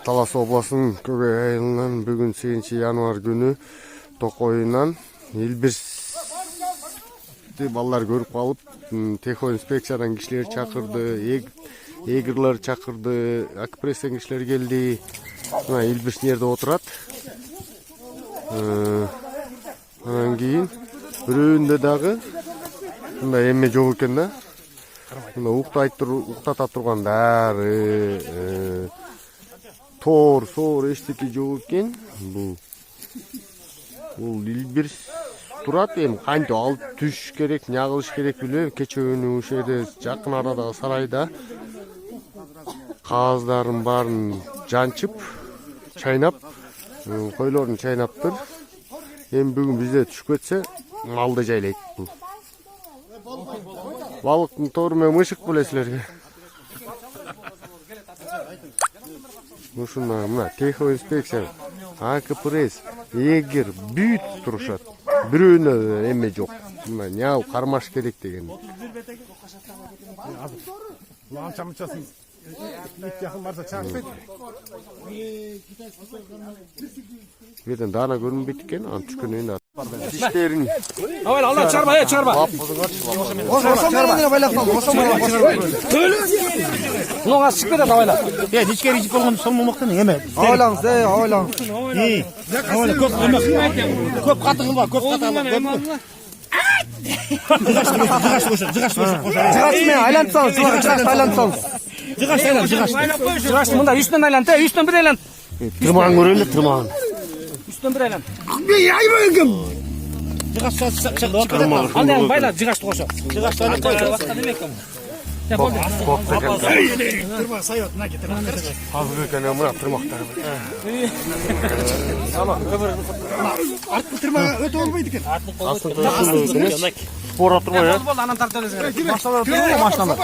Талас областынын Көкөй айылынан бүгүн 8 январь күнү Токойунан Элбирсти балдар көрүп калып, техо инспекциядан кишилер чакырды, эгерлер чакырды, акпресстен кишилер келди. Мына Элбирс жерде отурат. Анан кийин бирөөндө дагы мындай эме жок экен да. Мына уктата турган дары, соор эчтеке жок экен. Бул Элбирс турат, эми кантип алып түш керек, эмне кылыш керек билбейм. Кече күнү ушул жерде жакын арадагы сарайда кагаздардын баарын жанчып, чайнап, койлорун чайнаптыр. Эми бүгүн бизде түшүп кетсе, малды жайлайт бул. Балыктын тору менен мышык билесилерби? Ушундай мына техо инспекция, акпресс, эгер бүт турушат. Бирөөнө эме жок. Мына нял кармаш керек деген. Анча-мынчасын ит жакын барса чаашпайт. Беден дана көрүнбөйт экен, анын түшкөнүн диштерин. Авайла, алла чарба, чарба. Мунга чыгып кетет авайла. Ичкери ичип болгон солмомоктон эме. Авайлаңыз, авайлаңыз. Авайла көп кылма. Көп каты кылма, көп каты алма. Жыгаш менен айлантсаңыз, жыгашты айлантсаңыз. Жыгаш мында үстүнөн айлант, үстүнөн бир айлант. Тырмаган көрөлү, тырмаган. Үстүнөн бир айлант. Айбай ким? Жыгаш ал эми байла жыгашты кошо. Жыгашты айлап койчу. Башка неме экен? Я болду. Тырмак сайот, наки тырмак. Азыр экен мына тырмактар. Арттын тырмак өтө болбойт экен. Спор отурбай, Болду, анан тартып элесиң. Машина